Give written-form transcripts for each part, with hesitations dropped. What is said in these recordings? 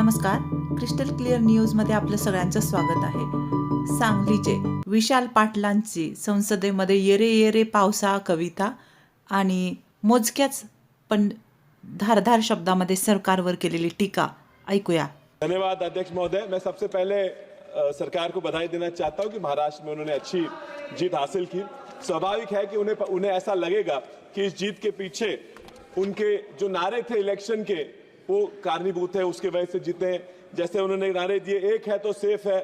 नमस्कार, crystal clear न्यूजमध्ये आपलं सगळ्यांचं स्वागत आहे। सांगलीचे विशाल पाटलांची संसदेमध्ये येरे येरे पावसा कविता आणि मोजक्याच पण धारदार शब्दामध्ये सरकारवर केलेली टीका ऐकूया। धन्यवाद अध्यक्ष महोदय। मैं सबसे पहले सरकार को बधाई देना चाहता हूं कि महाराष्ट्र में उन्होंने अच्छी जीत हासिल की। स्वाभाविक है कि उन्हें ऐसा लगेगा कि इस जीत के पीछे उनके जो नारे थे इलेक्शन के वो कारणीभूत है, उसके वजह से जीते हैं। जैसे उन्होंने नारे दिए, एक है तो सेफ है,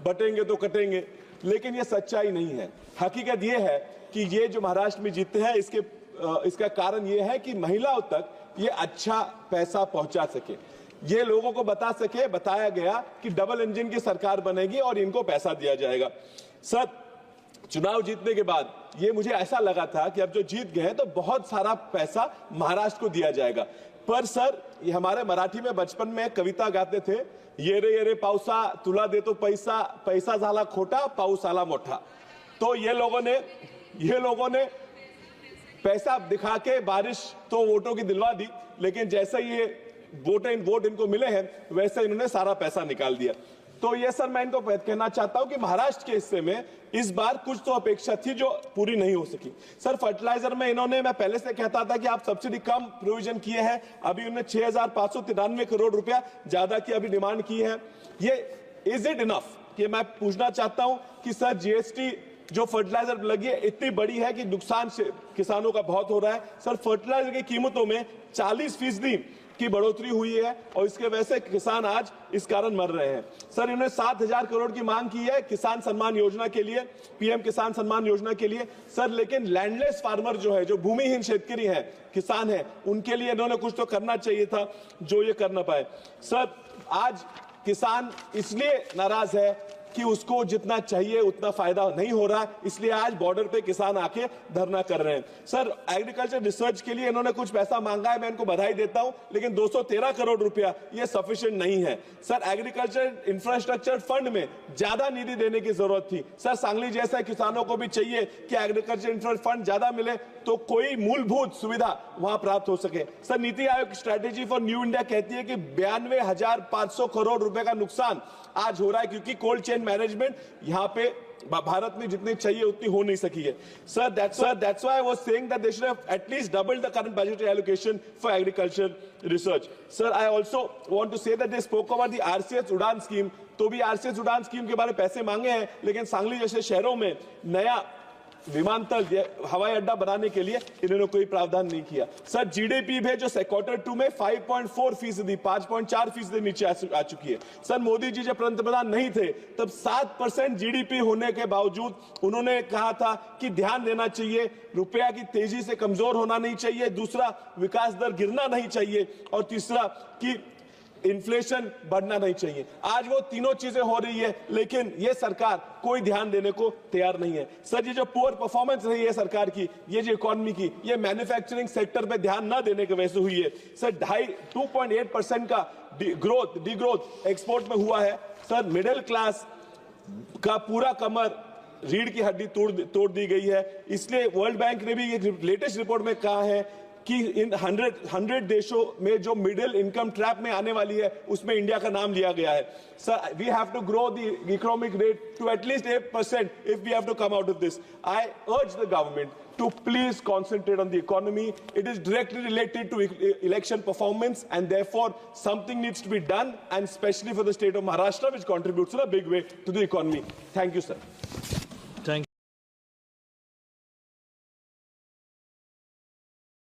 बटेंगे तो कटेंगे, लेकिन ये सच्चाई नहीं है। हकीकत ये है कि ये जो महाराष्ट्र में जीते हैं इसका कारण ये है कि महिलाओं तक ये अच्छा पैसा पहुंचा सके, ये लोगों को बताया गया कि डबल इंजन की सरकार बनेगी और इनको पैसा दिया जाएगा। सर, चुनाव जीतने के बाद ये मुझे ऐसा लगा था कि अब जो जीत गए तो बहुत सारा पैसा महाराष्ट्र को दिया जाएगा। पर सर, ये हमारे मराठी में बचपन में कविता गाते थे, येरे येरे पावसा तुला देतो पैसा, पैसा झाला खोटा पाऊस आला मोठा। तो ये लोगों ने पैसा दिखा के बारिश तो वोटों की दिलवा दी, लेकिन जैसे ये वोट इनको मिले हैं वैसे इन्होंने सारा पैसा निकाल दिया। तो ये सर, मैं इनको कहना चाहता हूं कि महाराष्ट्र के हिस्से में इस बार कुछ तो अपेक्षा थी जो पूरी नहीं हो सकी। सर, फर्टिलाइजर में मैं पहले से कहता था कि आप सब्सिडी कम प्रोविजन किए हैं, अभी उन्होंने 6593 करोड़ रुपया ज्यादा की अभी डिमांड की है। ये इज इट इनफ? कि मैं पूछना चाहता हूं कि सर, जीएसटी जो फर्टिलाइजर लगी है इतनी बड़ी है कि नुकसान किसानों का बहुत हो रहा है। सर, फर्टिलाइजर की कीमतों में 40% की बढ़ोतरी हुई है और इसके वजह से किसान आज इस कारण मर रहे हैं। सर, इन्होंने 7000 करोड़ की मांग की है किसान सम्मान योजना के लिए, पीएम किसान सम्मान योजना के लिए। सर, लेकिन लैंडलेस फार्मर जो है, जो भूमिहीन शेतकरी है, किसान है, उनके लिए इन्होंने कुछ तो करना चाहिए था जो ये कर ना पाए। सर, आज किसान इसलिए नाराज है कि उसको जितना चाहिए उतना फायदा नहीं हो रहा, इसलिए आज बॉर्डर पे किसान आके धरना कर रहे हैं। सर, एग्रीकल्चर रिसर्च के लिए इन्होंने कुछ पैसा मांगा है, मैं इनको बधाई देता हूं, लेकिन 213 करोड़ रुपया ये सफिशिएंट नहीं है। सर, एग्रीकल्चर इंफ्रास्ट्रक्चर फंड में ज्यादा निधि देने की जरूरत थी। सर, सांगली जैसे किसानों को भी चाहिए कि एग्रीकल्चर इंफ्रास्ट्रक्चर फंड ज्यादा मिले तो कोई मूलभूत सुविधा वहां प्राप्त हो सके। Sir, NITI Aayog strategy for new India कहती है कि 92,500 करोड़ रुपए का नुकसान आज हो रहा है क्योंकि कोल्ड चेन मैनेजमेंट यहाँ पे भारत में जितनी चाहिए उतनी हो नहीं सकी है। Sir, that's why I was saying that they should have at least doubled the current budgetary allocation for agriculture research. Sir, I also want to say that they spoke about the RCS उड़ान scheme, तो भी RCS उड़ान scheme के बारे में पैसे मांगे हैं, लेकिन सांगली जैसे शहरों में नया विमानतल हवाई अड्डा बनाने के लिए इन्होंने कोई प्रावधान नहीं किया। सर, जीडीपी भी जो क्वार्टर 2 में 5.4%, 5.4% नीचे आ चुकी है। सर, मोदी जी जब पंतप्रधान नहीं थे तब 7% जीडीपी होने के बावजूद उन्होंने कहा था कि ध्यान देना चाहिए, रुपया की तेजी से कमजोर होना नहीं चाहिए, दूसरा विकास दर गिरना नहीं चाहिए और तीसरा कि इन्फ्लेशन बढ़ना नहीं चाहिए। आज वो तीनों चीजें हो रही है, लेकिन ये सरकार कोई ध्यान देने को तैयार नहीं है। सर, ये जो पुअर परफॉर्मेंस रही है सरकार की, ये जो इकोनॉमी की, ये मैन्युफैक्चरिंग सेक्टर पे ध्यान न देने की वजह से हुई है। सर, 2.8% का डिग्रोथ एक्सपोर्ट में हुआ है। सर, मिडिल क्लास का पूरा कमर रीढ़ की हड्डी तोड़ दी गई है। इसलिए वर्ल्ड बैंक ने भी एक लेटेस्ट रिपोर्ट में कहा है कि इन 100 देशों में जो मिडिल इनकम ट्रैप में आने वाली है उसमें इंडिया का नाम लिया गया है। Sir, we have to grow the economic rate to at least 8% if we have to come out of this. I urge the government to please concentrate on the economy. It is directly related to election performance and therefore something needs to be done, and especially for the state of Maharashtra, which contributes in a big way to the economy. Thank you, sir.